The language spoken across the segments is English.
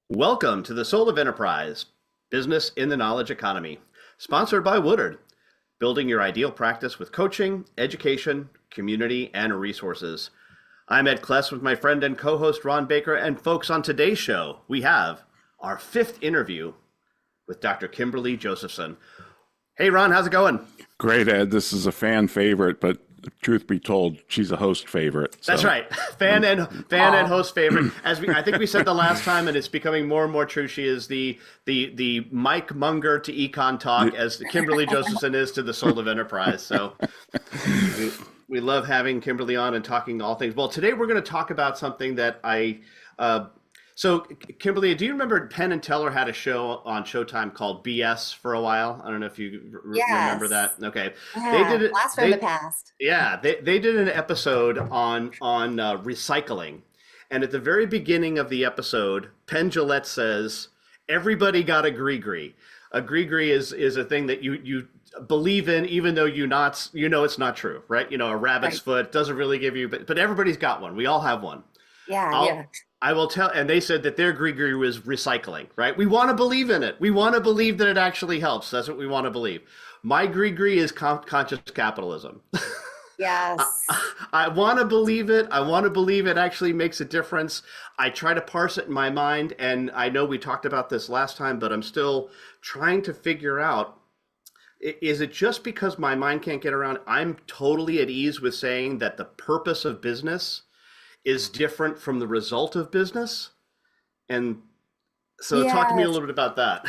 Welcome to the Soul of Enterprise, Business in the Knowledge Economy, sponsored by Woodard, building your ideal practice with coaching, education, community, and resources. I'm Ed Kless with my friend and co-host Ron Baker, and folks, on today's show, we have our fifth interview with Dr. Kimberlee Josephson. Hey, Ron, how's it going? Great, Ed. This is a fan favorite, but truth be told, she's a host favorite. That's right, fan and host favorite. I think we said the last time, and it's becoming more and more true. She is the Mike Munger to Econ Talk, as Kimberlee Josephson is to the Soul of Enterprise. So we love having Kimberlee on and talking all things. Well, today we're going to talk about something that So, Kimberlee, do you remember Penn and Teller had a show on Showtime called BS for a while? I don't know if you remember that. Okay, they did it. Blast from the past. Yeah, they did an episode on recycling, and at the very beginning of the episode, Penn Jillette says, "Everybody got a gree-gree." A gree-gree is a thing that you believe in, even though it's not true, right? A rabbit's foot doesn't really give you, but everybody's got one. We all have one. Yeah. I will tell, and they said that their gree-gree was recycling, right? We want to believe in it. We want to believe that it actually helps. That's what we want to believe. My gree-gree is conscious capitalism. Yes. I want to believe it. I want to believe it actually makes a difference. I try to parse it in my mind, and I know we talked about this last time, but I'm still trying to figure out, is it just because my mind can't get around? I'm totally at ease with saying that the purpose of business is different from the result of business. And so talk to me a little bit about that.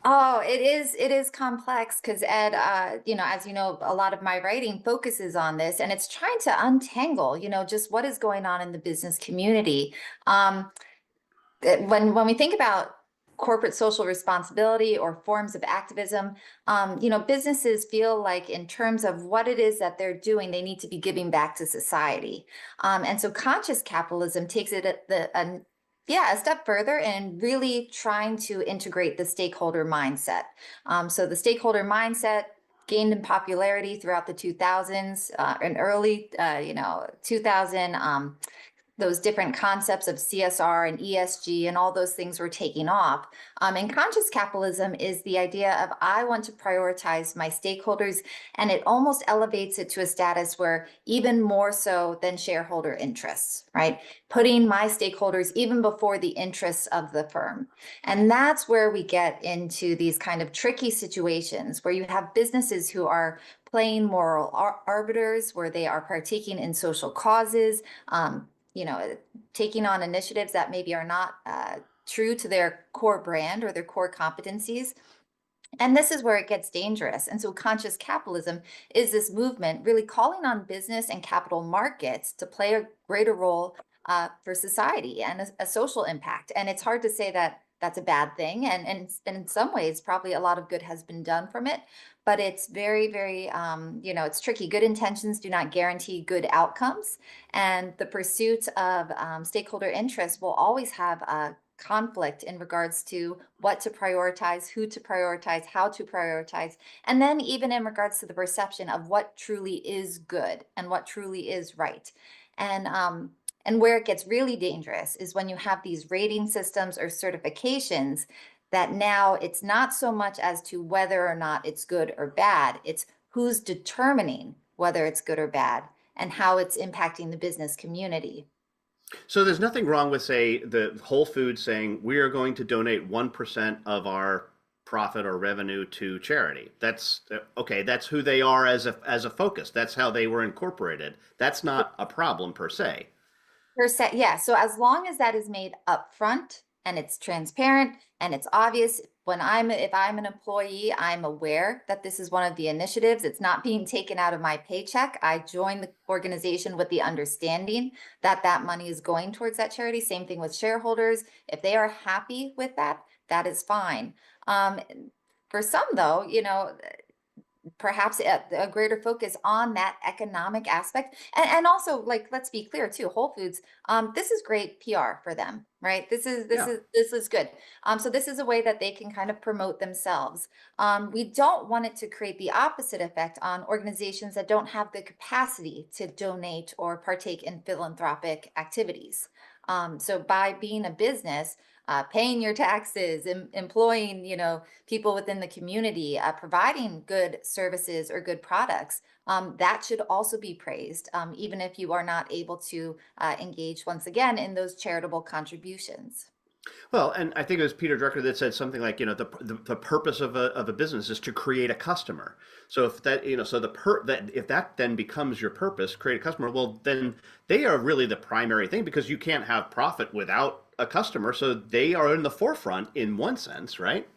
Oh, it is complex because Ed, as you know, a lot of my writing focuses on this, and it's trying to untangle, just what is going on in the business community. When we think about corporate social responsibility or forms of activism, businesses feel like in terms of what it is that they're doing, they need to be giving back to society. And so conscious capitalism takes it a step further and really trying to integrate the stakeholder mindset. So the stakeholder mindset gained in popularity throughout the 2000s and early, 2000. Those different concepts of CSR and ESG and all those things were taking off. And conscious capitalism is the idea of I want to prioritize my stakeholders, and it almost elevates it to a status where even more so than shareholder interests, right? Putting my stakeholders even before the interests of the firm. And that's where we get into these kind of tricky situations where you have businesses who are playing moral arbiters, where they are partaking in social causes, taking on initiatives that maybe are not true to their core brand or their core competencies. And this is where it gets dangerous. And so conscious capitalism is this movement really calling on business and capital markets to play a greater role for society and a social impact. And it's hard to say that that's a bad thing. And in some ways, probably a lot of good has been done from it. But it's very, very, it's tricky. Good intentions do not guarantee good outcomes. And the pursuit of stakeholder interests will always have a conflict in regards to what to prioritize, who to prioritize, how to prioritize, and then even in regards to the perception of what truly is good and what truly is right. And where it gets really dangerous is when you have these rating systems or certifications that now it's not so much as to whether or not it's good or bad, it's who's determining whether it's good or bad and how it's impacting the business community. So there's nothing wrong with, say, the Whole Foods saying we are going to donate 1% of our profit or revenue to charity. That's okay. That's who they are as a focus. That's how they were incorporated. That's not a problem per se. Yeah. So as long as that is made upfront and it's transparent and it's obvious, if I'm an employee, I'm aware that this is one of the initiatives. It's not being taken out of my paycheck. I join the organization with the understanding that that money is going towards that charity. Same thing with shareholders. If they are happy with that, that is fine. For some, though, perhaps a greater focus on that economic aspect. And also, like, let's be clear too, Whole Foods, this is great PR for them, right? This is good. So this is a way that they can kind of promote themselves. We don't want it to create the opposite effect on organizations that don't have the capacity to donate or partake in philanthropic activities. So by being a business, paying your taxes, employing, people within the community, providing good services or good products, that should also be praised, even if you are not able to engage once again in those charitable contributions. Well, and I think it was Peter Drucker that said something like, the purpose of a business is to create a customer. So if that, so that if that then becomes your purpose, create a customer, well, then they are really the primary thing, because you can't have profit without a customer. So they are in the forefront in one sense, right?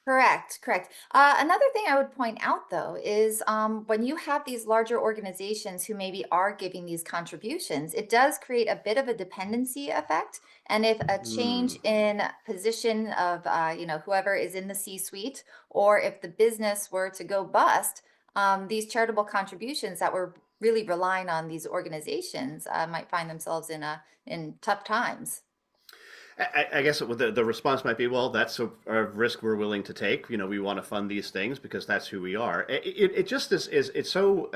Correct, correct. Another thing I would point out, though, is when you have these larger organizations who maybe are giving these contributions, it does create a bit of a dependency effect. And if a Hmm. change in position of, whoever is in the C-suite, or if the business were to go bust, these charitable contributions that were really relying on these organizations might find themselves in tough times. I guess the response might be, well, that's a risk we're willing to take. We want to fund these things because that's who we are. It just is it's so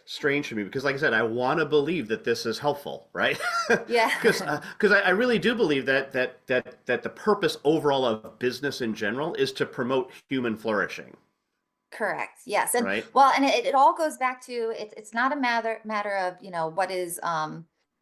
strange to me, because, like I said, I want to believe that this is helpful, right? Because Yeah. I really do believe that the purpose overall of business in general is to promote human flourishing, Correct. Yes. And right? well, and it all goes back to it's not a matter of, what is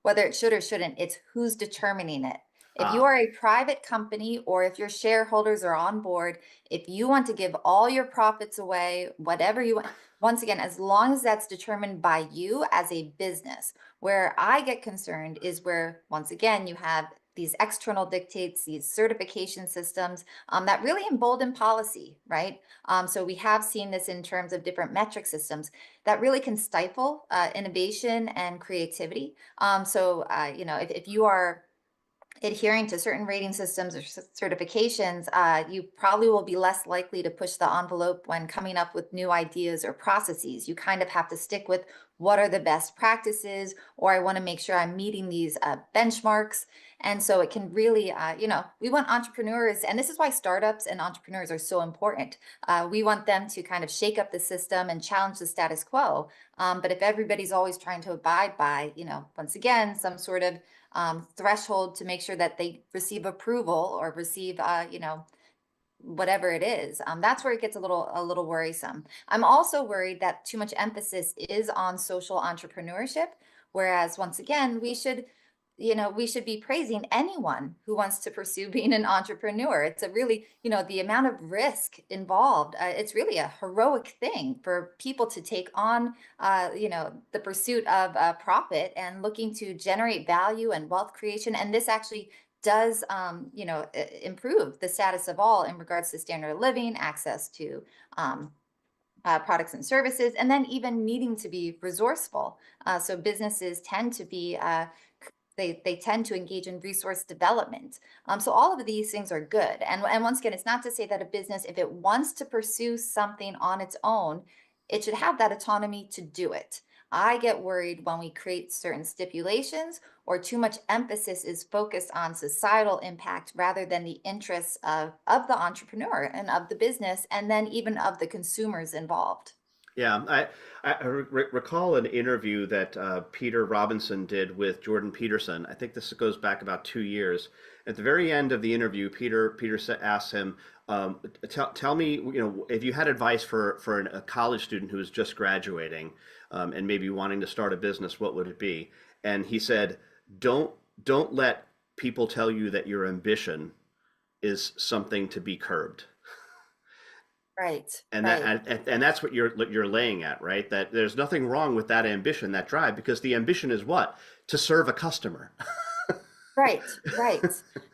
whether it should or shouldn't, it's who's determining it. If you Ah, are a private company, or if your shareholders are on board, if you want to give all your profits away, whatever you want, once again, as long as that's determined by you as a business. Where I get concerned is where, once again, you have these external dictates, these certification systems that really embolden policy, right? So we have seen this in terms of different metric systems that really can stifle innovation and creativity. If you are adhering to certain rating systems or certifications, you probably will be less likely to push the envelope when coming up with new ideas or processes. You kind of have to stick with what are the best practices, or I want to make sure I'm meeting these benchmarks. And so it can really, we want entrepreneurs, and this is why startups and entrepreneurs are so important. We want them to kind of shake up the system and challenge the status quo. But if everybody's always trying to abide by, once again, some sort of threshold to make sure that they receive approval or receive, whatever it is, that's where it gets a little worrisome. I'm also worried that too much emphasis is on social entrepreneurship, whereas once again, we should be praising anyone who wants to pursue being an entrepreneur. It's a really, the amount of risk involved. It's really a heroic thing for people to take on, the pursuit of profit and looking to generate value and wealth creation. And this actually does, improve the status of all in regards to standard of living, access to products and services, and then even needing to be resourceful. So businesses tend to be they tend to engage in resource development. So all of these things are good. And once again, it's not to say that a business, if it wants to pursue something on its own, it should have that autonomy to do it. I get worried when we create certain stipulations, or too much emphasis is focused on societal impact rather than the interests of the entrepreneur and of the business, and then even of the consumers involved. yeah. I recall an interview that Peter Robinson did with Jordan Peterson. I think this goes back about 2 years. At the very end of the interview, Peter asks him, tell me, if you had advice for a college student who is just graduating, and maybe wanting to start a business, what would it be? And he said, don't don't let people tell you that your ambition is something to be curbed. Right, And right. and that's what you're laying at, right? That there's nothing wrong with that ambition, that drive, because the ambition is what? To serve a customer. Right, right.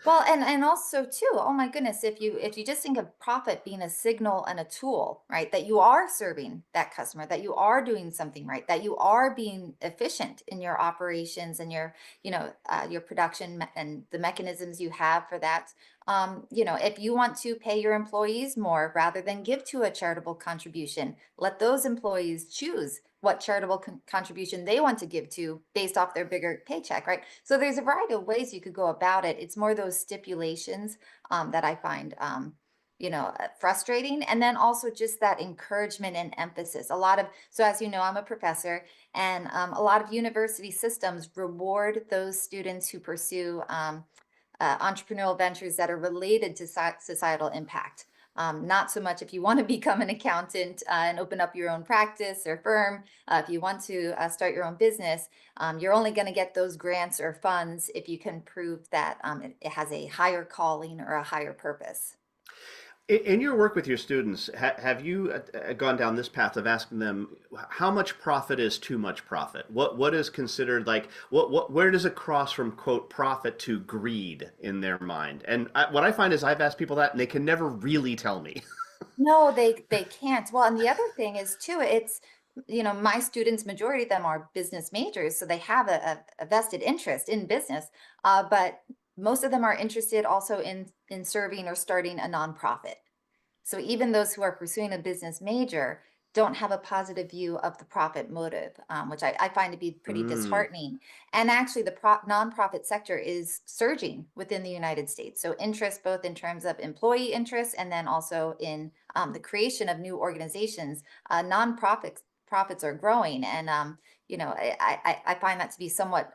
Well, and also too, oh my goodness, if you just think of profit being a signal and a tool, right, that you are serving that customer, that you are doing something right, that you are being efficient in your operations and your production and the mechanisms you have for that. If you want to pay your employees more rather than give to a charitable contribution, let those employees choose what charitable contribution they want to give to based off their bigger paycheck, right? So there's a variety of ways you could go about it. It's more those stipulations that I find frustrating. And then also just that encouragement and emphasis. So as you know, I'm a professor, and a lot of university systems reward those students who pursue entrepreneurial ventures that are related to societal impact. Not so much if you want to become an accountant and open up your own practice or firm. If you want to start your own business, you're only going to get those grants or funds if you can prove that it has a higher calling or a higher purpose. In your work with your students, have you gone down this path of asking them how much profit is too much profit? What is considered like where does it cross from quote profit to greed in their mind? And what I find is I've asked people that and they can never really tell me. No, they can't. Well, and the other thing is too, it's, my students, majority of them are business majors, so they have a vested interest in business. But most of them are interested also in serving or starting a nonprofit. So even those who are pursuing a business major don't have a positive view of the profit motive, which I find to be pretty Mm. disheartening. And actually, the nonprofit sector is surging within the United States. So interest both in terms of employee interest and then also in the creation of new organizations. Nonprofits profits are growing, and I find that to be somewhat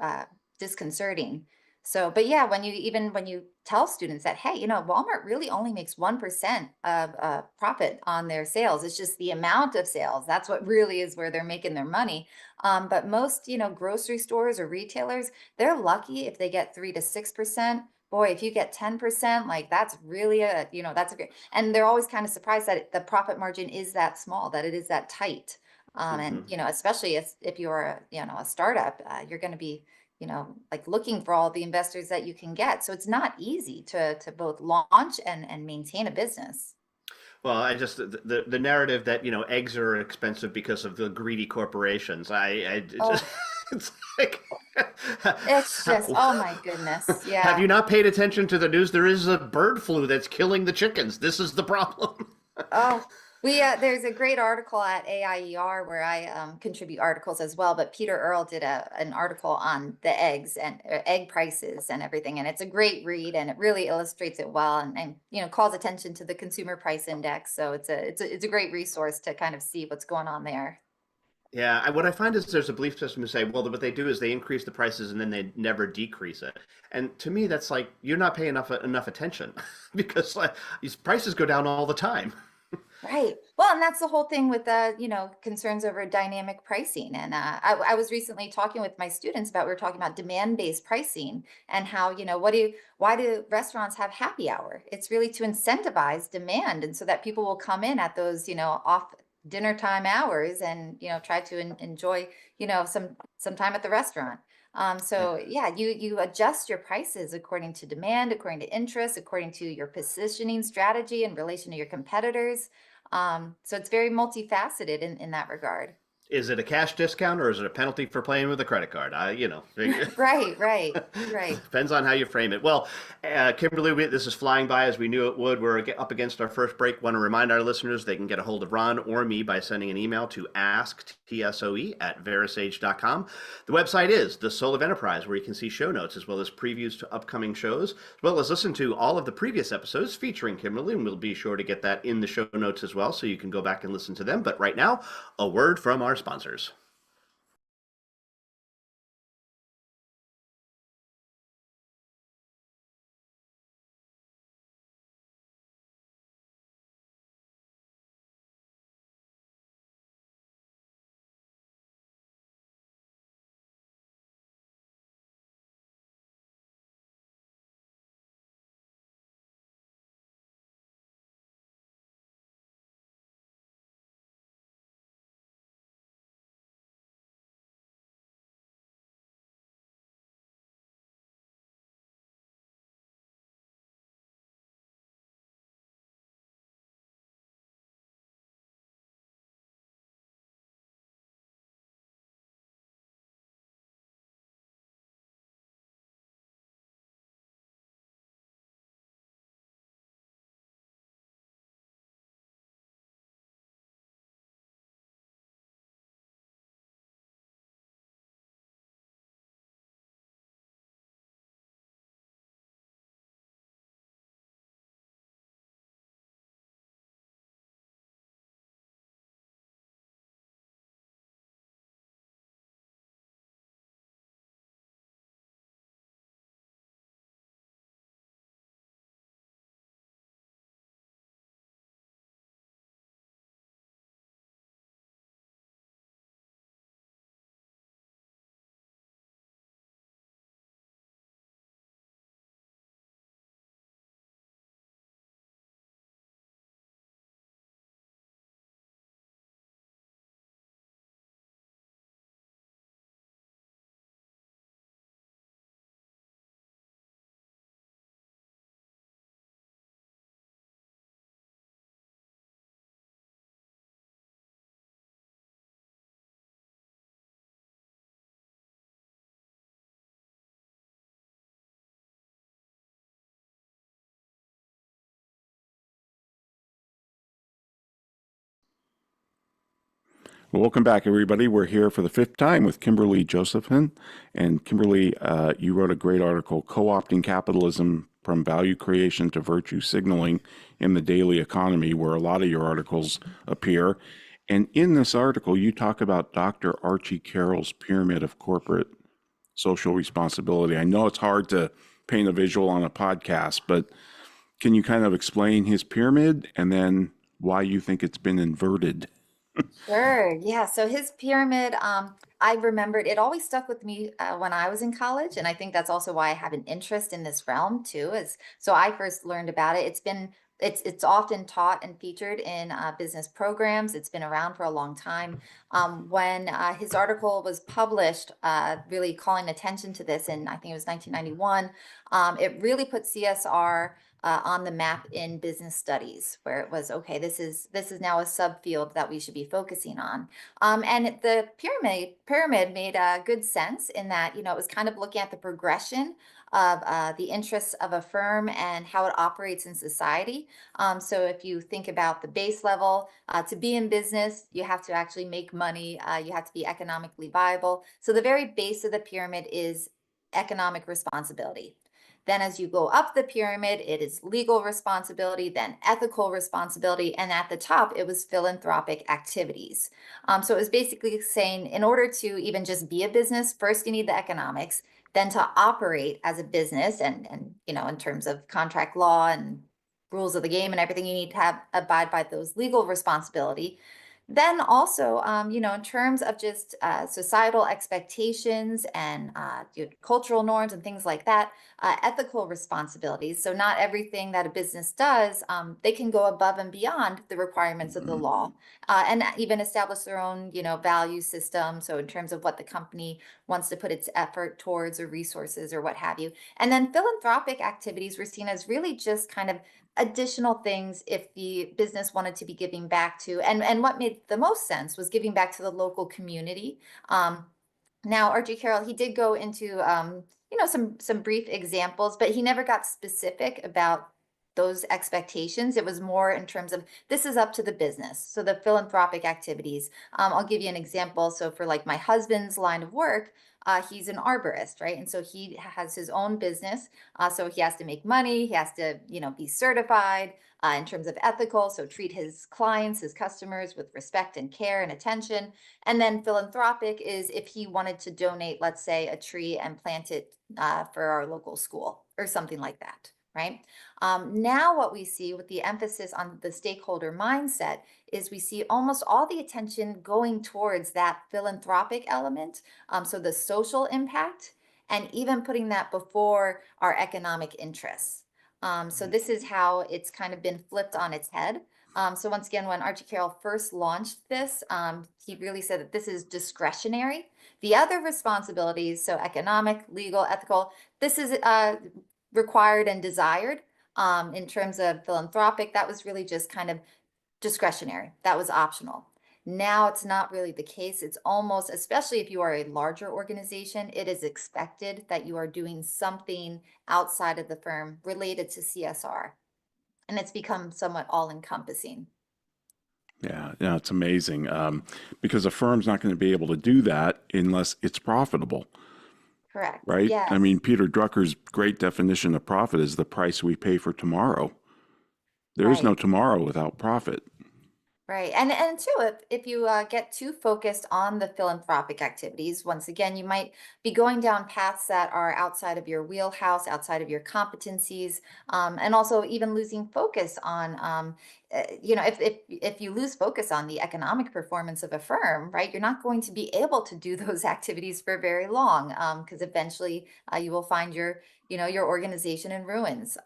disconcerting. So, but yeah, when you tell students that, hey, Walmart really only makes 1% of profit on their sales. It's just the amount of sales. That's what really is where they're making their money. But most, grocery stores or retailers, they're lucky if they get 3 to 6%. Boy, if you get 10%, like that's really that's a great, and they're always kind of surprised that the profit margin is that small, that it is that tight. And, Hmm. Especially if you're a startup, you're going to be like looking for all the investors that you can get. So it's not easy to both launch and maintain a business. Well, I just the narrative that eggs are expensive because of the greedy corporations. It Oh, just it's like it's just, oh my goodness. have Yeah. you not paid attention to the news? There is a bird flu that's killing the chickens. This is the problem. Oh, there's a great article at AIER where I contribute articles as well, but Peter Earle did an article on the eggs and egg prices and everything. And it's a great read, and it really illustrates it well, and calls attention to the consumer price index. So it's a great resource to kind of see what's going on there. Yeah, what I find is there's a belief system to say, well, what they do is they increase the prices and then they never decrease it. And to me, that's like you're not paying enough attention because like, these prices go down all the time. Right. Well, and that's the whole thing with concerns over dynamic pricing. And I was recently talking with my students about, we were talking about demand-based pricing and how, why do restaurants have happy hour? It's really to incentivize demand, and so that people will come in at those, off dinner time hours and, try to enjoy, some time at the restaurant. So yeah, you adjust your prices according to demand, according to interest, according to your positioning strategy in relation to your competitors. So it's very multifaceted in that regard. Is it a cash discount or is it a penalty for playing with a credit card? Right, right, right. Depends on how you frame it. Well, Kimberlee, this is flying by as we knew it would. We're up against our first break. Want to remind our listeners they can get a hold of Ron or me by sending an email to asktsoe@verisage.com. The website is The Soul of Enterprise, where you can see show notes as well as previews to upcoming shows, as well as listen to all of the previous episodes featuring Kimberlee, and we'll be sure to get that in the show notes as well, so you can go back and listen to them. But right now, a word from our sponsors. Well, welcome back, everybody. We're here for the fifth time with Kimberlee Josephson. And Kimberlee, you wrote a great article, Co-opting Capitalism from Value Creation to Virtue Signaling in the Daily Economy, where a lot of your articles appear. And in this article, you talk about Dr. Archie Carroll's pyramid of corporate social responsibility. I know it's hard to paint a visual on a podcast, but can you kind of explain his pyramid and then why you think it's been inverted? Sure. Yeah. So his pyramid, I remembered it always stuck with me when I was in college, and I think that's also why I have an interest in this realm too. Is so I first learned about it. It's often taught and featured in business programs. It's been around for a long time. When his article was published, really calling attention to this, and I think it was 1991, it really put CSR on the map in business studies, where it was okay. This is now a subfield that we should be focusing on. And the pyramid made good sense in that it was kind of looking at the progression of the interests of a firm and how it operates in society. So if you think about the base level, to be in business, you have to actually make money. You have to be economically viable. So the very base of the pyramid is economic responsibility. Then as you go up the pyramid, it is legal responsibility, then ethical responsibility, and at the top, it was philanthropic activities. So it was basically saying in order to even just be a business, first you need the economics, then to operate as a business and in terms of contract law and rules of the game and everything, you need to abide by those legal responsibility. Then also, in terms of just societal expectations and cultural norms and things like that, ethical responsibilities. So not everything that a business does, they can go above and beyond the requirements of the law and even establish their own, value system. So in terms of what the company wants to put its effort towards or resources or what have you. And then philanthropic activities were seen as really just kind of additional things if the business wanted to be giving back to, and what made the most sense was giving back to the local community. Now Archie Carroll, he did go into some brief examples, but he never got specific about those expectations. It was more in terms of this is up to the business. So the philanthropic activities, I'll give you an example. So for like my husband's line of work, he's an arborist, right? And so he has his own business. So he has to make money. He has to, be certified in terms of ethical. So treat his clients, his customers with respect and care and attention. And then philanthropic is if he wanted to donate, let's say, a tree and plant it for our local school or something like that, right? Now what we see with the emphasis on the stakeholder mindset is we see almost all the attention going towards that philanthropic element, so the social impact, and even putting that before our economic interests. So this is how it's kind of been flipped on its head. So once again, when Archie Carroll first launched this, he really said that this is discretionary. The other responsibilities, so economic, legal, ethical, this is required and desired. In terms of philanthropic, that was really just kind of discretionary. That was optional. Now it's not really the case. It's almost, especially if you are a larger organization, it is expected that you are doing something outside of the firm related to CSR. And it's become somewhat all-encompassing. Yeah, it's amazing because a firm's not going to be able to do that unless it's profitable, Correct. right? I Yes. mean, Peter Drucker's great definition of profit is the price we pay for tomorrow. There is no Right. tomorrow without profit. Right. And too, if you get too focused on the philanthropic activities, once again, you might be going down paths that are outside of your wheelhouse, outside of your competencies, and also even losing focus on, if you lose focus on the economic performance of a firm, right, you're not going to be able to do those activities for very long, because eventually you will find your organization in ruins.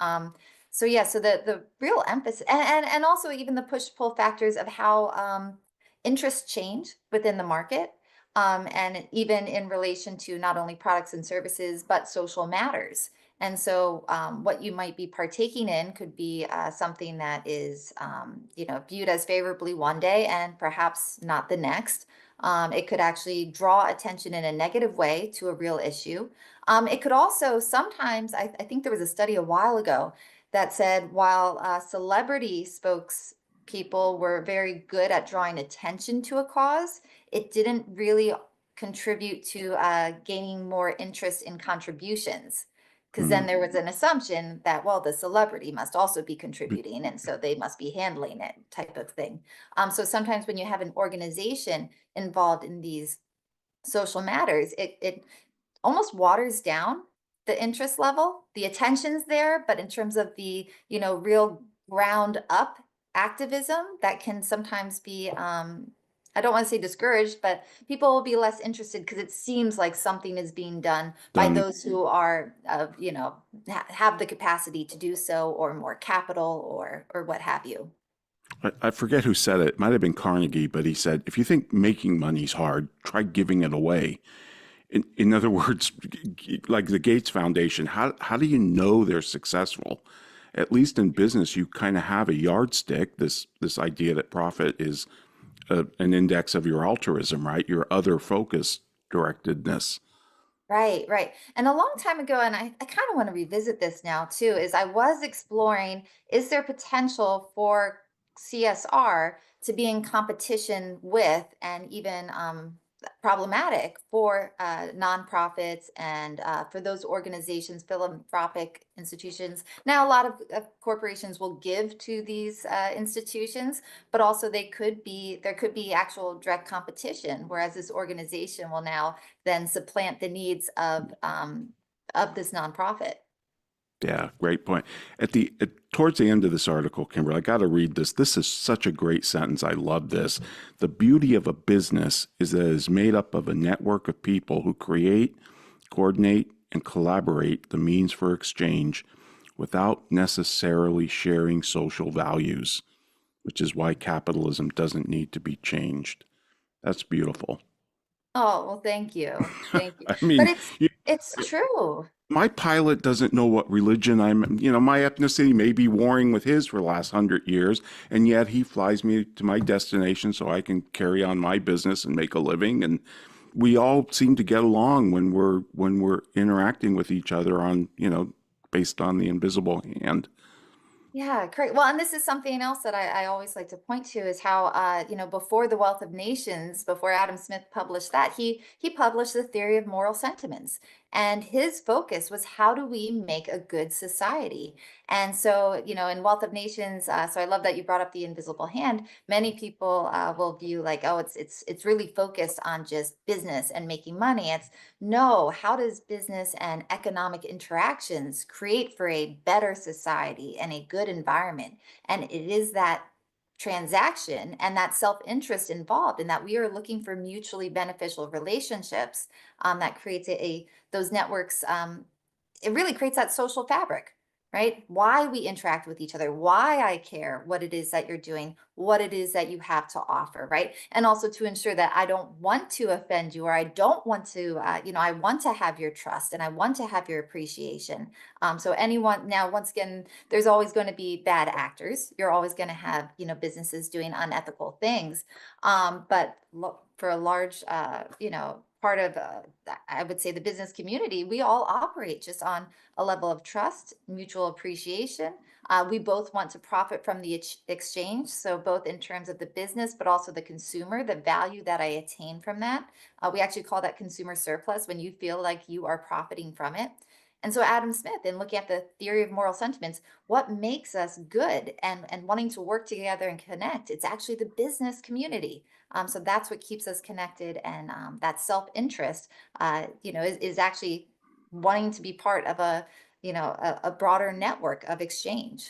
So yeah, so the real emphasis and also even the push-pull factors of how interests change within the market, and even in relation to not only products and services, but social matters. And so what you might be partaking in could be something that is viewed as favorably one day and perhaps not the next. It could actually draw attention in a negative way to a real issue. It could also sometimes, I think there was a study a while ago that said while celebrity people were very good at drawing attention to a cause, it didn't really contribute to gaining more interest in contributions. Because then Mm, there was an assumption that, well, the celebrity must also be contributing, and so they must be handling it, type of thing. So sometimes when you have an organization involved in these social matters, it almost waters down the interest level. The attention's there, but in terms of the, real ground up activism, that can sometimes be, I don't want to say discouraged, but people will be less interested because it seems like something is being done by done. those who are, have the capacity to do so, or more capital, or what have you. I forget who said it. It might have been Carnegie, but he said, if you think making money's hard, try giving it away. In other words, like the Gates Foundation, how do you know they're successful? At least in business, you kind of have a yardstick, this idea that profit is an index of your altruism, right? Your other focus directedness. Right, right. And a long time ago, and I kind of want to revisit this now too, is I was exploring, is there potential for CSR to be in competition with, and even problematic for nonprofits, and for those organizations, philanthropic institutions. Now, a lot of corporations will give to these institutions, but also there could be actual direct competition, whereas this organization will now then supplant the needs of this nonprofit. Yeah, great point. Towards the end of this article, Kimberly, I got to read this. This is such a great sentence. I love this. The beauty of a business is that it is made up of a network of people who create, coordinate, and collaborate the means for exchange without necessarily sharing social values, which is why capitalism doesn't need to be changed. That's beautiful. Oh, well, thank you. Thank you. I But mean, it's true. my pilot doesn't know what religion my ethnicity may be warring with his for the last 100 years, and yet he flies me to my destination so I can carry on my business and make a living. And we all seem to get along when we're interacting with each other on, based on the invisible hand. Yeah, great. Well, and this is something else that I always like to point to, is how, before The Wealth of Nations, before Adam Smith published that, he published the theory of moral sentiments. And his focus was, how do we make a good society? And so, in Wealth of Nations, so I love that you brought up the invisible hand. Many people will view like, oh, it's really focused on just business and making money. It's no, how does business and economic interactions create for a better society and a good environment? And it is that transaction and that self-interest involved, in that we are looking for mutually beneficial relationships, that creates those networks. It really creates that social fabric, right? Why we interact with each other, why I care what it is that you're doing, what it is that you have to offer, right? And also to ensure that I don't want to offend you, or I don't want to, I want to have your trust, and I want to have your appreciation. So anyone, now, once again, there's always going to be bad actors. You're always going to have, businesses doing unethical things. But for a large, part of, I would say, the business community, we all operate just on a level of trust, mutual appreciation. We both want to profit from the exchange. So both in terms of the business, but also the consumer, the value that I attain from that. We actually call that consumer surplus, when you feel like you are profiting from it. And so Adam Smith, in looking at the theory of moral sentiments, what makes us good and wanting to work together and connect, it's actually the business community. So that's what keeps us connected. And that self-interest, is actually wanting to be part of a broader network of exchange.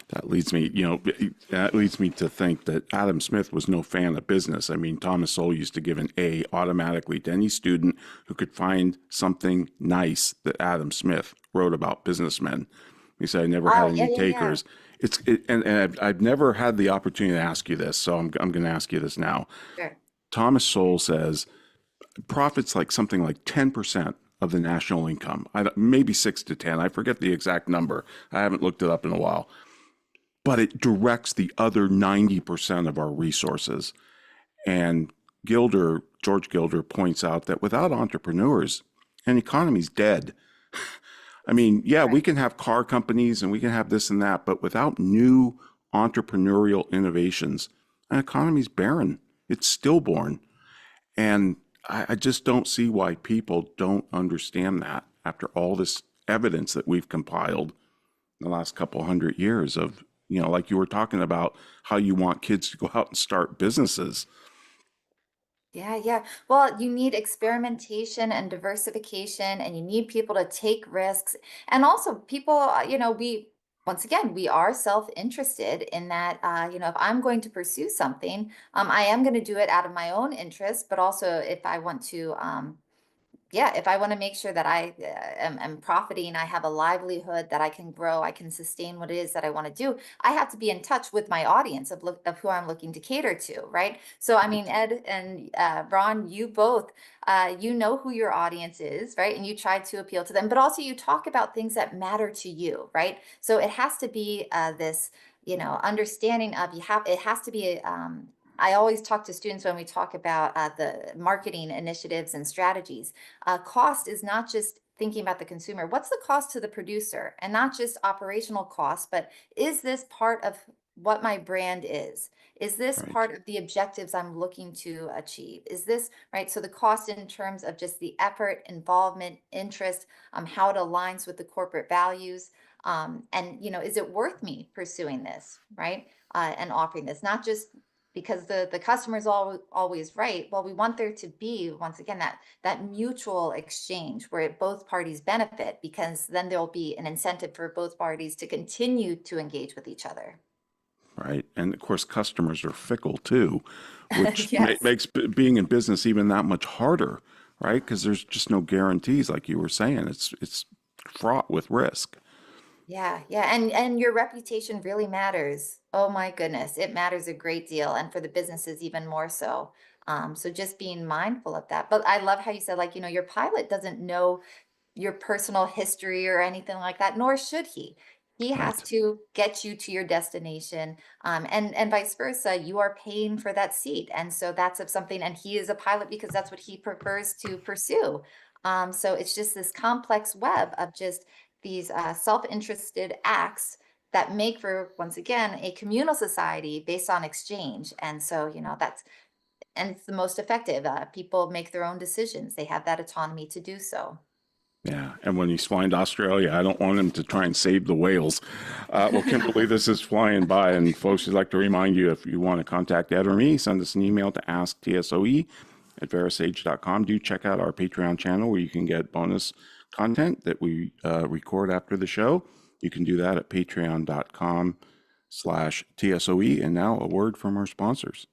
That leads me to think that Adam Smith was no fan of business. I mean, Thomas Sowell used to give an A automatically to any student who could find something nice that Adam Smith wrote about businessmen. He said, I never had Oh, yeah, any yeah, yeah. takers. And I've never had the opportunity to ask you this, so I'm going to ask you this now. Sure. Thomas Sowell says profits like something like 10% of the national income, maybe 6 to 10. I forget the exact number. I haven't looked it up in a while. But it directs the other 90% of our resources. And George Gilder points out that without entrepreneurs, an economy's dead. I mean, yeah, we Right. can have car companies and we can have this and that, but without new entrepreneurial innovations, an economy's barren. It's stillborn. And I just don't see why people don't understand that after all this evidence that we've compiled in the last couple hundred years of, like you were talking about, how you want kids to go out and start businesses. Yeah, yeah. Well, you need experimentation and diversification, and you need people to take risks. And also, people, once again, we are self-interested in that, if I'm going to pursue something, I am going to do it out of my own interest, but also if I want to, yeah, if I want to make sure that I am profiting, I have a livelihood that I can grow, I can sustain what it is that I want to do. I have to be in touch with my audience of who I'm looking to cater to, right? So, I mean, Ed and Ron, you both, you know who your audience is, right? And you try to appeal to them, but also you talk about things that matter to you, right? So it has to be this, understanding of it has to be I always talk to students when we talk about the marketing initiatives and strategies. Cost is not just thinking about the consumer. What's the cost to the producer? And not just operational cost, but is this part of what my brand is? Is this Right. part of the objectives I'm looking to achieve? Is this right? So the cost in terms of just the effort, involvement, interest, how it aligns with the corporate values. And is it worth me pursuing this, right? And offering this, not just because the customer is always right. Well, we want there to be, once again, that mutual exchange where both parties benefit, because then there'll be an incentive for both parties to continue to engage with each other. Right. And of course, customers are fickle too, which Yes. makes being in business even that much harder, right? Because there's just no guarantees, like you were saying. It's fraught with risk. Yeah, yeah, and your reputation really matters. Oh my goodness, it matters a great deal, and for the businesses even more so. So just being mindful of that. But I love how you said, like, your pilot doesn't know your personal history or anything like that, nor should he. He has Right. to get you to your destination, and vice versa. You are paying for that seat, and so that's of something. And he is a pilot because that's what he prefers to pursue. So it's just this complex web of just these self-interested acts that make for, once again, a communal society based on exchange. And so, and it's the most effective. People make their own decisions. They have that autonomy to do so. Yeah. And when he's flying to Australia, I don't want him to try and save the whales. Well, Kimberlee, this is flying by. And folks, I'd like to remind you, if you want to contact Ed or me, send us an email to asktsoe@verasage.com. Do check out our Patreon channel where you can get bonus content that we record after the show. You can do that at patreon.com/TSOE. And now a word from our sponsors.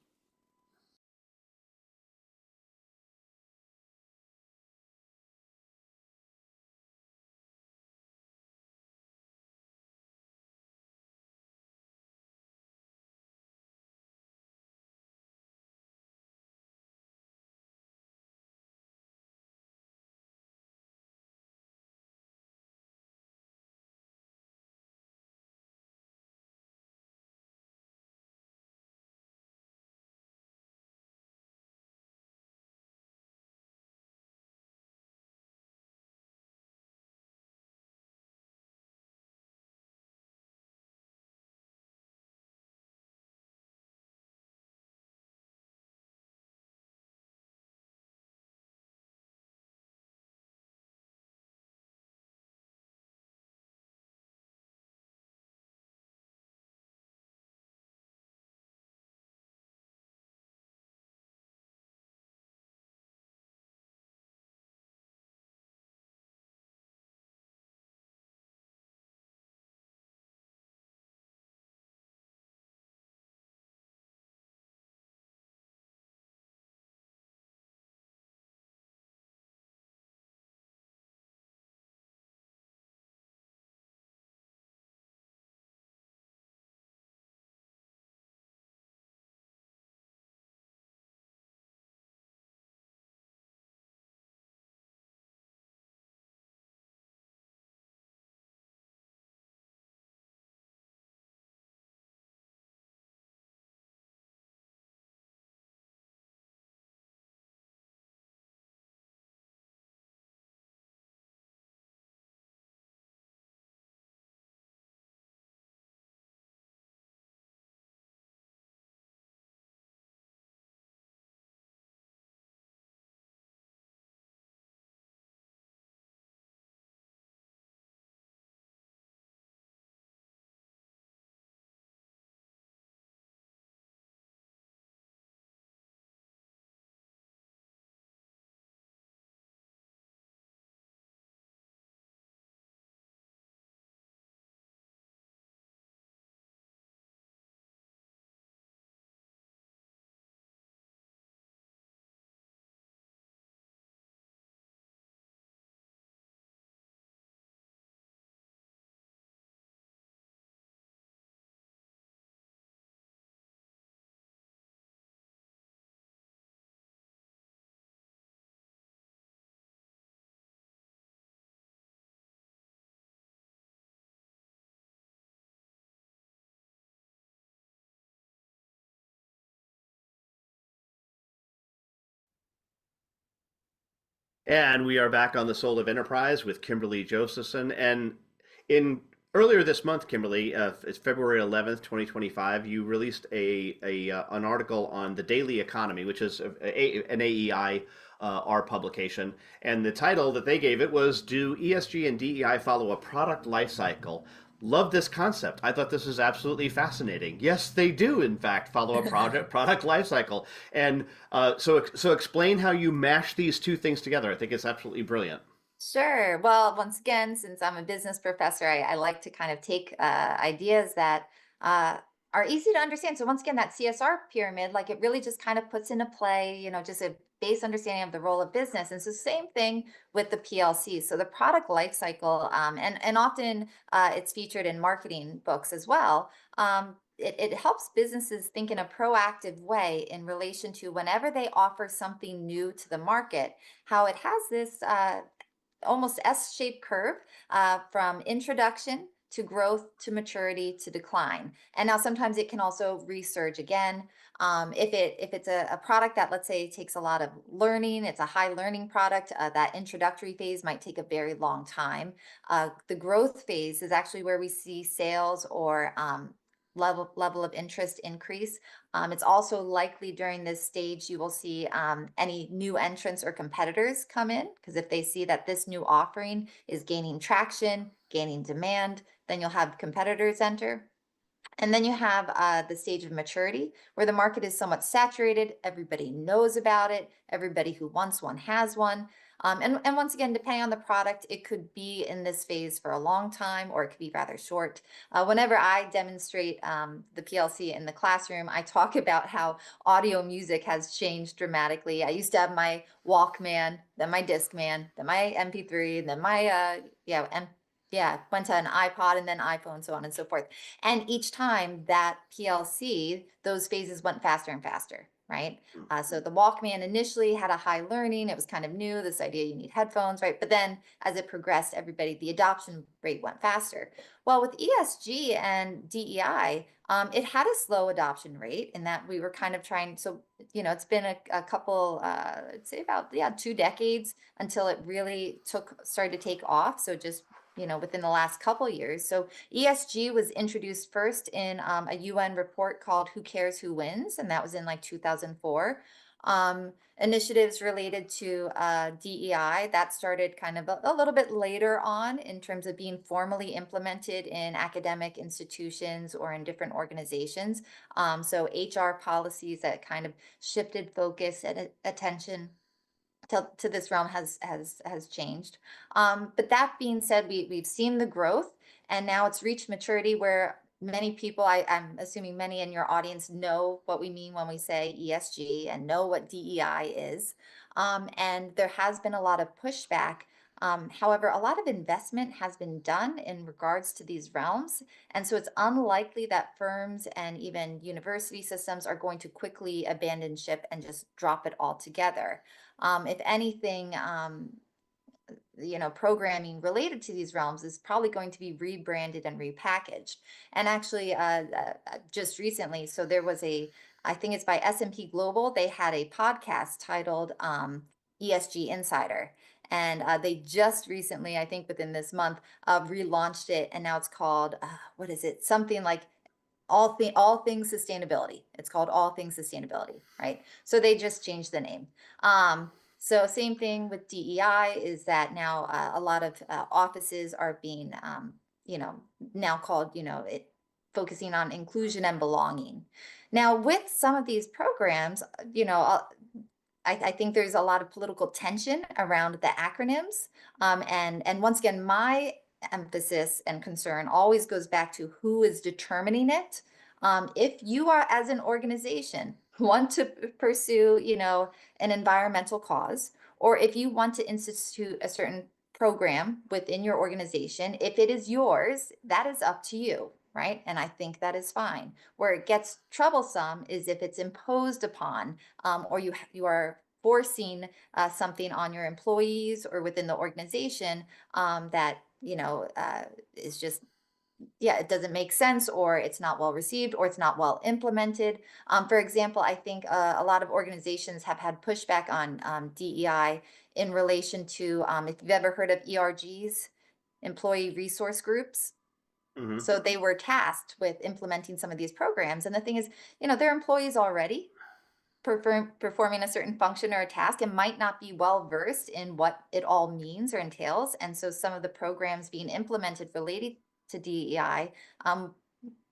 And we are back on the Soul of Enterprise with Kimberlee Josephson. And in earlier this month, Kimberlee, it's February 11th, 2025, you released an article on the Daily Economy, which is an AEI R publication. And the title that they gave it was, "Do ESG and DEI Follow a Product Life Cycle?" Love this concept. I thought this was absolutely fascinating. Yes, they do, in fact, follow a product life cycle. And so explain how you mash these two things together. I think it's absolutely brilliant. Sure. Well, once again, since I'm a business professor, I like to kind of take ideas that are easy to understand. So once again, that CSR pyramid, like it really just kind of puts into play, just a base understanding of the role of business. And it's the same thing with the PLC. So the product life cycle, and often it's featured in marketing books as well. It helps businesses think in a proactive way in relation to whenever they offer something new to the market, how it has this almost S-shaped curve from introduction to growth to maturity to decline. And now sometimes it can also resurge again. If it's a product that, let's say, takes a lot of learning, it's a high learning product, that introductory phase might take a very long time. The growth phase is actually where we see sales or level of interest increase. It's also likely during this stage you will see any new entrants or competitors come in, because if they see that this new offering is gaining traction, gaining demand, then you'll have competitors enter. And then you have the stage of maturity, where the market is somewhat saturated. Everybody knows about it. Everybody who wants one has one. And once again, depending on the product, it could be in this phase for a long time, or it could be rather short. Whenever I demonstrate the PLC in the classroom, I talk about how audio music has changed dramatically. I used to have my Walkman, then my Discman, then my MP3, then my went to an iPod and then iPhone, so on and so forth. And each time that PLC, those phases went faster and faster, right? So the Walkman initially had a high learning. It was kind of new, this idea you need headphones, right? But then as it progressed, the adoption rate went faster. Well, with ESG and DEI, it had a slow adoption rate in that we were kind of trying. So, it's been a couple, I'd say about 2 decades until it really started to take off. So just within the last couple years. So ESG was introduced first in a UN report called "Who Cares Who Wins?" And that was in like 2004. Initiatives related to DEI, that started kind of a little bit later on in terms of being formally implemented in academic institutions or in different organizations. So HR policies that kind of shifted focus and attention to this realm has changed. But that being said, we've seen the growth, and now it's reached maturity where many people, I'm assuming many in your audience, know what we mean when we say ESG and know what DEI is. And there has been a lot of pushback. However, a lot of investment has been done in regards to these realms. And so it's unlikely that firms and even university systems are going to quickly abandon ship and just drop it altogether. If anything, programming related to these realms is probably going to be rebranded and repackaged. And actually, just recently, so there was I think it's by S&P Global, they had a podcast titled ESG Insider. And they just recently, I think within this month, relaunched it. And now it's called, what is it? Something like all things sustainability. It's called All Things Sustainability, right? So they just changed the name. So same thing with DEI is that now a lot of offices are being, now called, focusing on inclusion and belonging. Now with some of these programs, I think there's a lot of political tension around the acronyms. And once again, my emphasis and concern always goes back to who is determining it. If you are, as an organization, want to pursue, an environmental cause, or if you want to institute a certain program within your organization, if it is yours, that is up to you, right? And I think that is fine. Where it gets troublesome is if it's imposed upon, or you are forcing something on your employees or within the organization that is just, it doesn't make sense, or it's not well received, or it's not well implemented. For example, I think a lot of organizations have had pushback on DEI in relation to, if you've ever heard of ERGs, employee resource groups. Hmm. So they were tasked with implementing some of these programs. And the thing is, they're employees already performing a certain function or a task and might not be well versed in what it all means or entails. And so some of the programs being implemented related to DEI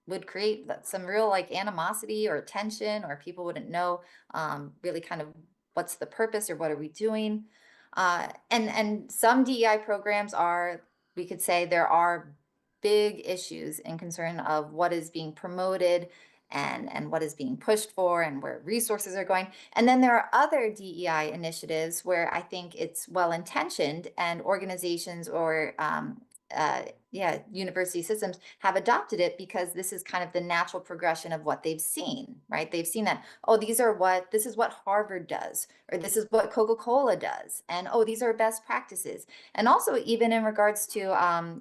would create some real like animosity or tension, or people wouldn't know really kind of what's the purpose or what are we doing. And some DEI programs are, we could say there are big issues and concern of what is being promoted and what is being pushed for and where resources are going. And then there are other DEI initiatives where I think it's well intentioned and organizations or university systems have adopted it because this is kind of the natural progression of what they've seen, right? They've seen that, oh, this is what Harvard does, or this is what Coca-Cola does. And oh, these are best practices. And also even in regards to,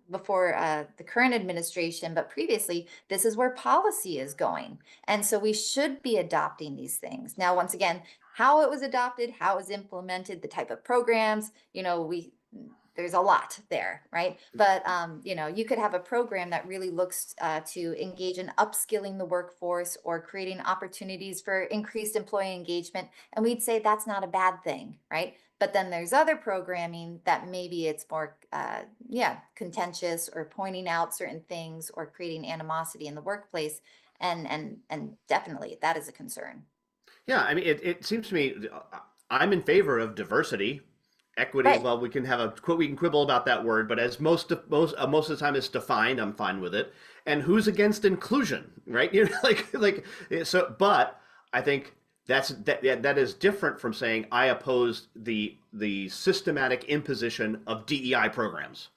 before the current administration, but previously, this is where policy is going. And so we should be adopting these things. Now, once again, how it was adopted, how it was implemented, the type of programs, there's a lot there, right? But you could have a program that really looks to engage in upskilling the workforce or creating opportunities for increased employee engagement, and we'd say that's not a bad thing, right? But then there's other programming that maybe it's more contentious or pointing out certain things or creating animosity in the workplace, and definitely that is a concern. Yeah, I mean, it seems to me I'm in favor of diversity, equity. Right. Well, we can quibble about that word, but as most of the time it's defined, I'm fine with it. And who's against inclusion, right? So. But I think that is different from saying I oppose the systematic imposition of DEI programs.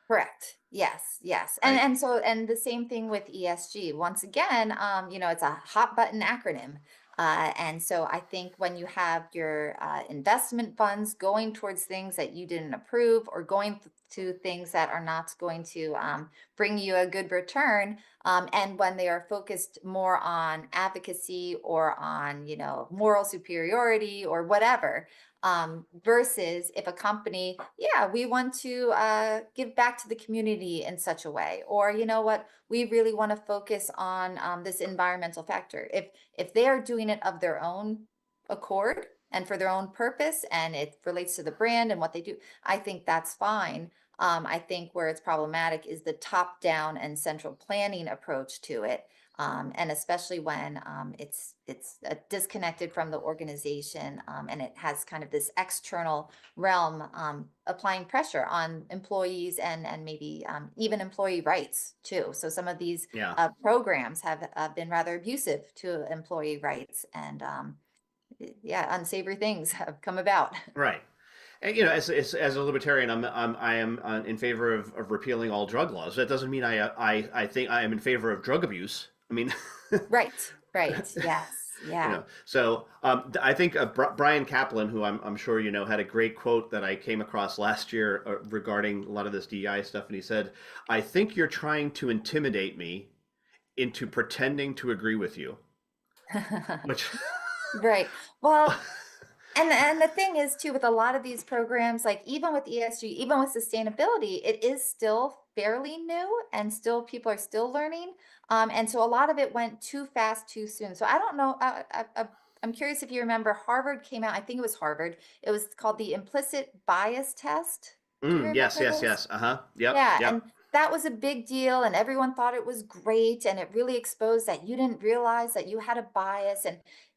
Correct. Yes, yes. Right? And the same thing with ESG. Once again, it's a hot button acronym. And so I think when you have your investment funds going towards things that you didn't approve, or going to things that are not going to bring you a good return, and when they are focused more on advocacy or on, moral superiority or whatever, versus if a company, we want to give back to the community in such a way, or what, we really want to focus on this environmental factor. If they are doing it of their own accord and for their own purpose, and it relates to the brand and what they do, I think that's fine. I think where it's problematic is the top-down and central planning approach to it. And especially when it's disconnected from the organization, and it has kind of this external realm applying pressure on employees and maybe even employee rights too. So some of these Yeah. programs have been rather abusive to employee rights, and unsavory things have come about. Right. And, as a libertarian, I am in favor of repealing all drug laws. That doesn't mean I think I am in favor of drug abuse. I mean, Right, right, yes, yeah. So I think Brian Kaplan, who I'm sure you know, had a great quote that I came across last year regarding a lot of this DEI stuff, and he said, "I think you're trying to intimidate me into pretending to agree with you," which. Right. Well, and the thing is too, with a lot of these programs, like even with ESG, even with sustainability, it is still fairly new, and still people are still learning. And so a lot of it went too fast, too soon. So I don't know. I'm curious if you remember, Harvard came out, I think it was Harvard. It was called the implicit bias test. Do you Yes, remember yes, this? yes. Uh-huh. Yep, Yeah, and yep. that was a big deal, and everyone thought it was great, and it really exposed that you didn't realize that you had a bias.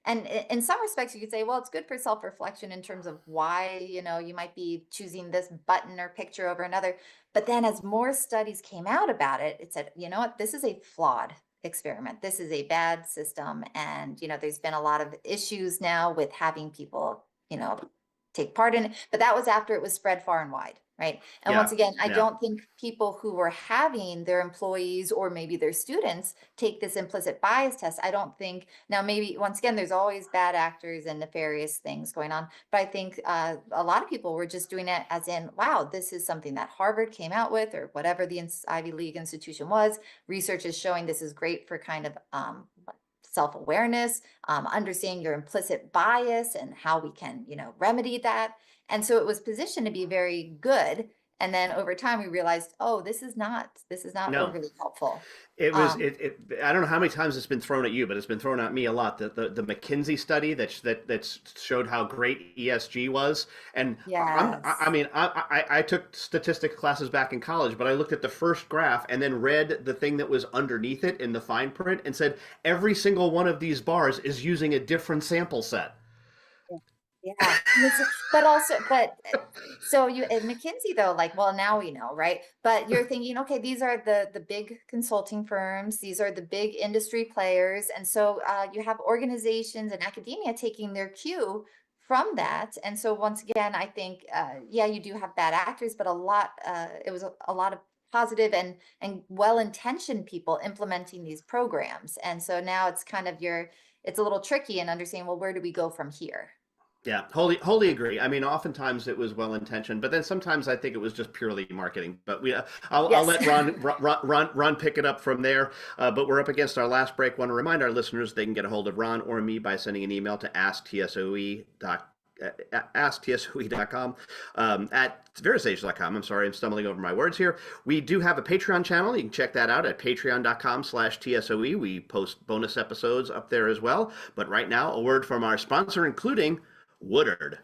And in some respects, you could say, well, it's good for self-reflection in terms of why, you might be choosing this button or picture over another. But then as more studies came out about it, it said, you know what, this is a flawed experiment. This is a bad system. And, there's been a lot of issues now with having people, take part in it. But that was after it was spread far and wide. Right. And once Yeah, again, I yeah. don't think people who were having their employees or maybe their students take this implicit bias test. I don't think, now maybe once again, there's always bad actors and nefarious things going on. But I think a lot of people were just doing it as in, wow, this is something that Harvard came out with, or whatever the Ivy League institution was. Research is showing this is great for kind of self-awareness, understanding your implicit bias and how we can, remedy that. And so it was positioned to be very good. And then over time we realized, oh, this is not No. overly helpful. It was Um, I don't know how many times it's been thrown at you, but it's been thrown at me a lot. The McKinsey study that showed how great ESG was, and I yes. mean I took statistics classes back in college, but I looked at the first graph and then read the thing that was underneath it in the fine print and said every single one of these bars is using a different sample set. Yeah. But also, so you at McKinsey though, like, well, now we know, right? But you're thinking, okay, these are the big consulting firms, these are the big industry players, and so you have organizations and academia taking their cue from that. And so once again, I think, yeah, you do have bad actors, but it was a lot of positive and well-intentioned people implementing these programs. And so now it's kind of it's a little tricky in understanding, well, where do we go from here? Yeah, wholly agree. I mean, oftentimes it was well intentioned, but then sometimes I think it was just purely marketing. But I'll Yes. let Ron pick it up from there. But we're up against our last break. Want to remind our listeners they can get a hold of Ron or me by sending an email to asktsoe.com at verisage.com. I'm sorry, I'm stumbling over my words here. We do have a Patreon channel. You can check that out at patreon.com/TSOE. We post bonus episodes up there as well. But right now, a word from our sponsor, including Woodard.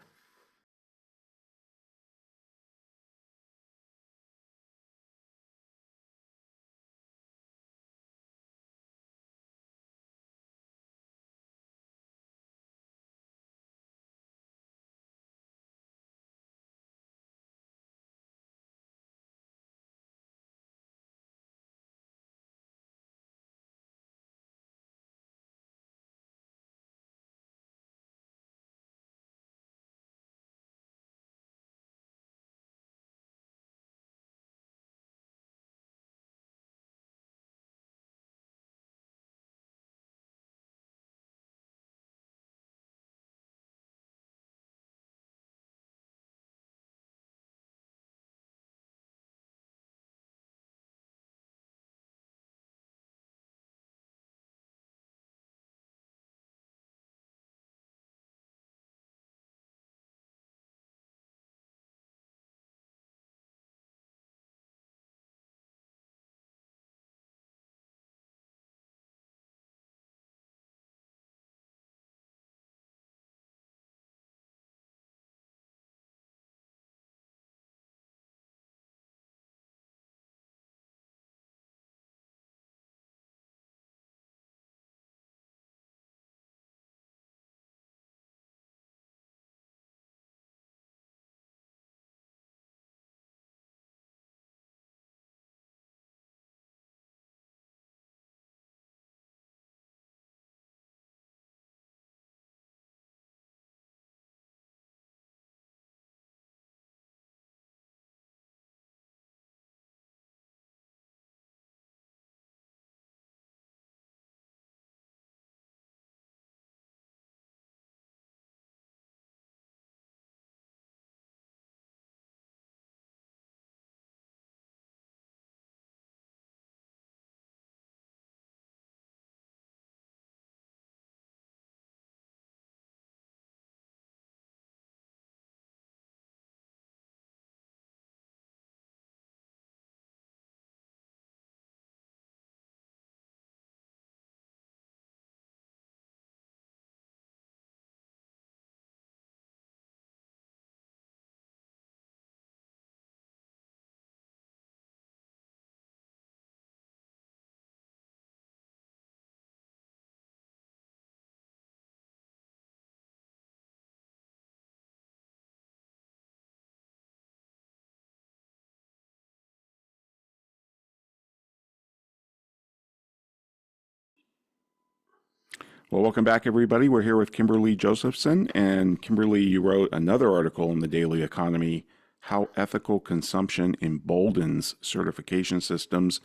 Well, welcome back, everybody. We're here with Kimberlee Josephson. And Kimberlee, you wrote another article in the Daily Economy, How Ethical Consumption Emboldens Certification Systems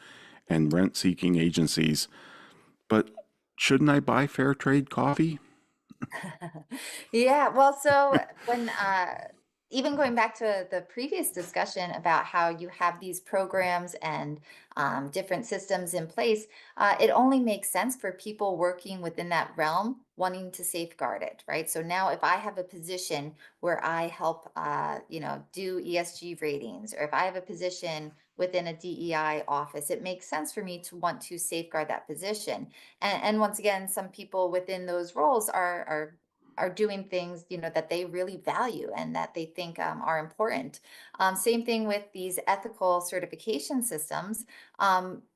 and Rent-Seeking Agencies. But shouldn't I buy fair trade coffee? Yeah, well, so when even going back to the previous discussion about how you have these programs and different systems in place, it only makes sense for people working within that realm wanting to safeguard it, right? So now if I have a position where I help, do ESG ratings, or if I have a position within a DEI office, it makes sense for me to want to safeguard that position. And once again, some people within those roles are doing things, that they really value and that they think are important. Same thing with these ethical certification systems.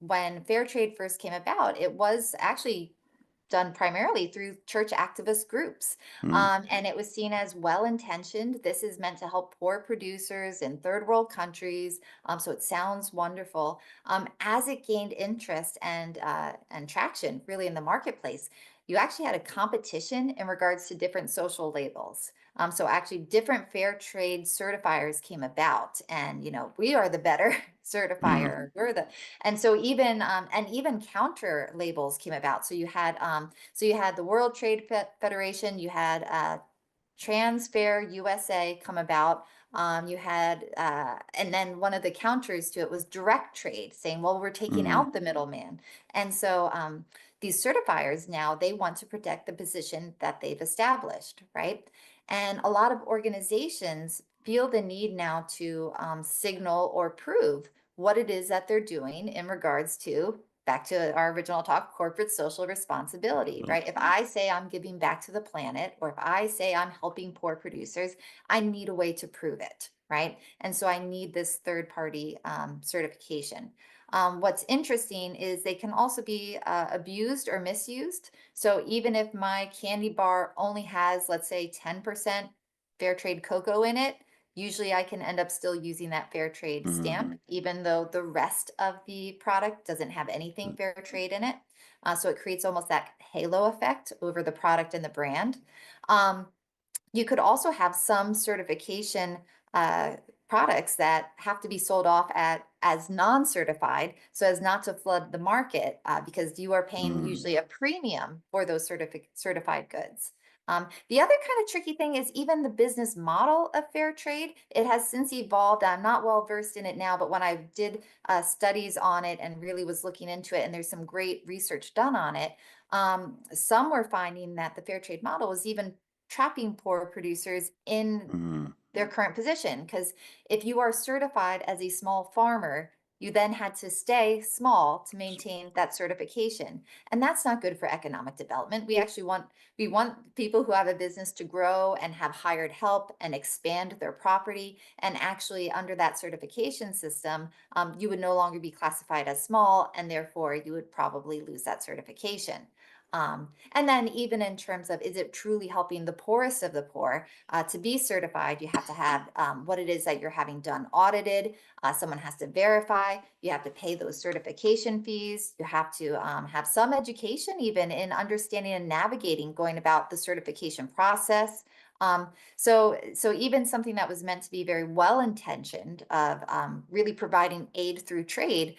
When fair trade first came about, it was actually done primarily through church activist groups. Mm, And it was seen as well-intentioned. This is meant to help poor producers in third world countries. So it sounds wonderful. As it gained interest and traction really in the marketplace, you actually had a competition in regards to different social labels. So actually different fair trade certifiers came about, and we are the better mm, certifier. And so even counter labels came about. So you had the World Trade Federation, you had Trans Fair USA come about. You had, and then one of the counters to it was direct trade, saying, well, we're taking mm, out the middleman. And so these certifiers now, they want to protect the position that they've established, right? And a lot of organizations feel the need now to signal or prove what it is that they're doing in regards to, back to our original talk, corporate social responsibility, mm, right? If I say I'm giving back to the planet, or if I say I'm helping poor producers, I need a way to prove it, right? And so I need this third party certification. What's interesting is they can also be abused or misused. So even if my candy bar only has, let's say, 10% fair trade cocoa in it, usually I can end up still using that fair trade mm, stamp, even though the rest of the product doesn't have anything fair trade in it. So it creates almost that halo effect over the product and the brand. Um, you could also have some certification uh, products that have to be sold off as non-certified, so as not to flood the market, because you are paying mm. usually a premium for those certified goods. The other kind of tricky thing is even the business model of fair trade. It has since evolved. I'm not well versed in it now, but when I did studies on it and really was looking into it, and there's some great research done on it, some were finding that the fair trade model was even trapping poor producers in Mm, their current position. Because if you are certified as a small farmer, you then had to stay small to maintain that certification. And that's not good for economic development. We want people who have a business to grow and have hired help and expand their property. And actually, under that certification system, you would no longer be classified as small, and therefore you would probably lose that certification. And then even in terms of, is it truly helping the poorest of the poor? To be certified, you have to have what it is that you're having done audited. Someone has to verify. You have to pay those certification fees. You have to have some education even in understanding and navigating going about the certification process. So even something that was meant to be very well intentioned of really providing aid through trade,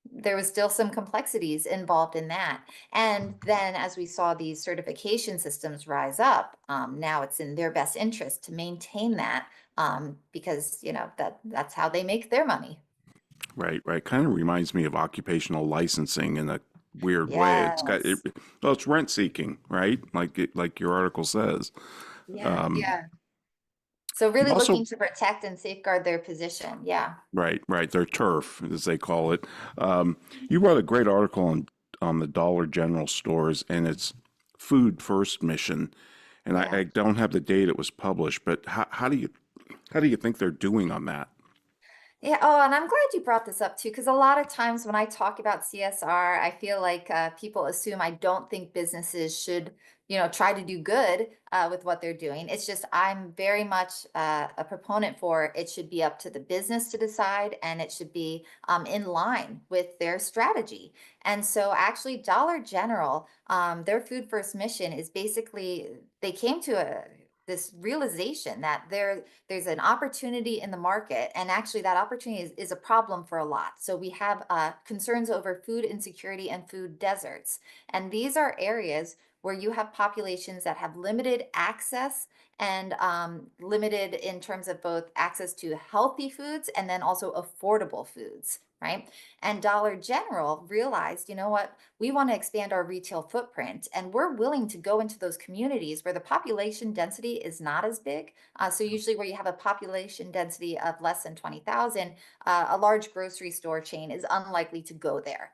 there was still some complexities involved in that. And then as we saw these certification systems rise up, now it's in their best interest to maintain that, because that's how they make their money. right, right. Kind of reminds me of occupational licensing in a weird way. Yes. Well, it's rent seeking, right? Like your article says. Yeah. Um, Yeah. So you've really also looking to protect and safeguard their position. Yeah. Right, right. Their turf, as they call it. You wrote a great article on the Dollar General stores and its food first mission. And Yeah. I don't have the date it was published, but how do you think they're doing on that? Yeah. Oh, and I'm glad you brought this up too, because a lot of times when I talk about CSR, I feel like people assume I don't think businesses should, try to do good with what they're doing. It's just I'm very much a proponent for it should be up to the business to decide, and it should be in line with their strategy. And so, actually, Dollar General, their food first mission is basically they came to this realization that there's an opportunity in the market, and actually that opportunity is a problem for a lot. So we have concerns over food insecurity and food deserts, and these are areas where you have populations that have limited access and limited in terms of both access to healthy foods and then also affordable foods, right? And Dollar General realized, you know what, we want to expand our retail footprint, and we're willing to go into those communities where the population density is not as big. So usually where you have a population density of less than 20,000, a large grocery store chain is unlikely to go there.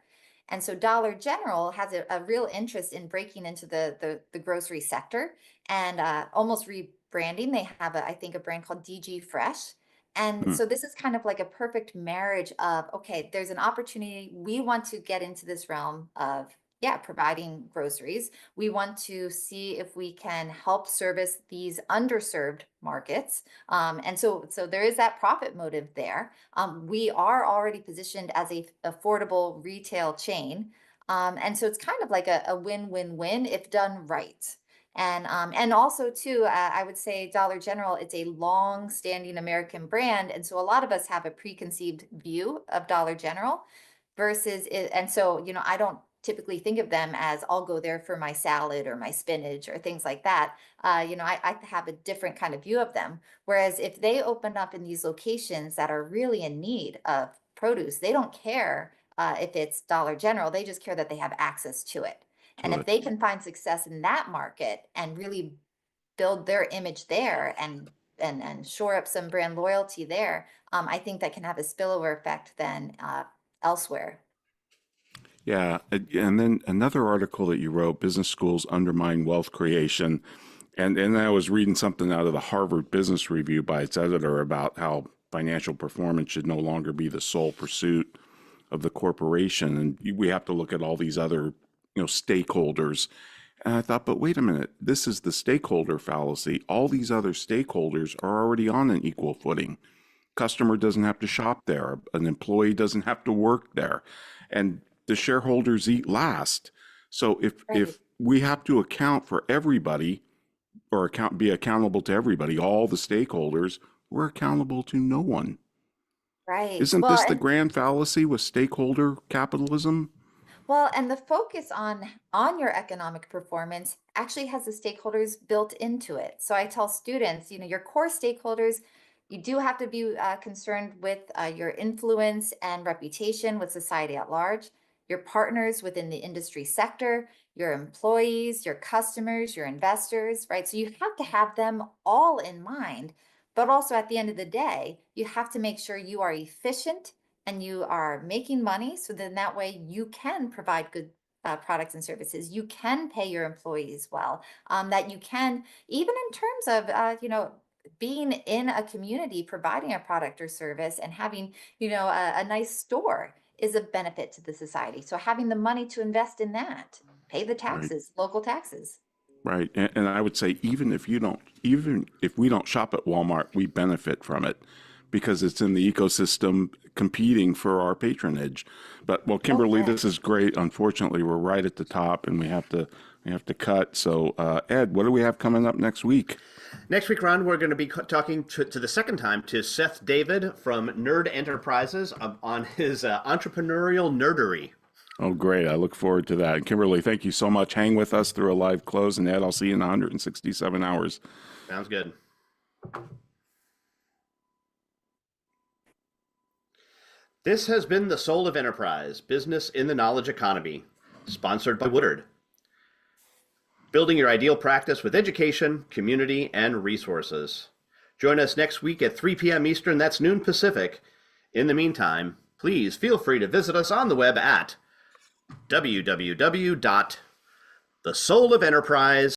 And so Dollar General has a real interest in breaking into the grocery sector and almost rebranding. They have, I think, a brand called DG Fresh. And Hmm. so this is kind of like a perfect marriage of, okay, there's an opportunity. We want to get into this realm of, yeah, providing groceries. We want to see if we can help service these underserved markets. And so there is that profit motive there. We are already positioned as a affordable retail chain. And so it's kind of like a win-win-win if done right. And also too, I would say Dollar General, it's a long-standing American brand, and so a lot of us have a preconceived view of Dollar General versus it, and so I don't typically think of them as I'll go there for my salad or my spinach or things like that. I have a different kind of view of them. Whereas if they open up in these locations that are really in need of produce, they don't care if it's Dollar General, they just care that they have access to it. And To if it. they can find success in that market and really build their image there and shore up some brand loyalty there, I think that can have a spillover effect then elsewhere. Yeah. And then another article that you wrote, Business Schools Undermine Wealth Creation. And I was reading something out of the Harvard Business Review by its editor about how financial performance should no longer be the sole pursuit of the corporation. And we have to look at all these other, stakeholders. And I thought, but wait a minute, this is the stakeholder fallacy. All these other stakeholders are already on an equal footing. Customer doesn't have to shop there. An employee doesn't have to work there. And the shareholders eat last. So if Right. we have to account for everybody or be accountable to everybody, all the stakeholders, we're accountable to no one. Right. Isn't Well, this the and grand fallacy with stakeholder capitalism? the focus on your economic performance actually has the stakeholders built into it. So I tell students, your core stakeholders, you do have to be concerned with your influence and reputation with society at large, your partners within the industry sector, your employees, your customers, your investors, right? So you have to have them all in mind. But also at the end of the day, you have to make sure you are efficient and you are making money, so then that way you can provide good products and services. You can pay your employees well. That you can, even in terms of being in a community, providing a product or service, and having a nice store is a benefit to the society. So having the money to invest in that, pay the Right. taxes, local taxes. Right. And I would say even if we don't shop at Walmart, we benefit from it because it's in the ecosystem competing for our patronage. But well, Oh, Kimberlee, yeah. this is great. Unfortunately, we're right at the top and we have to cut. So Ed, what do we have coming up next week? Next week, Ron, we're going to be talking to the second time to Seth David from Nerd Enterprises on his entrepreneurial nerdery. Oh, great. I look forward to that. And Kimberlee, thank you so much. Hang with us through a live close. And Ed, I'll see you in 167 hours. Sounds good. This has been The Soul of Enterprise, Business in the Knowledge Economy, sponsored by Woodard. Building your ideal practice with education, community, and resources. Join us next week at 3 p.m. Eastern, that's noon Pacific. In the meantime, please feel free to visit us on the web at www.thesoulofenterprise.com.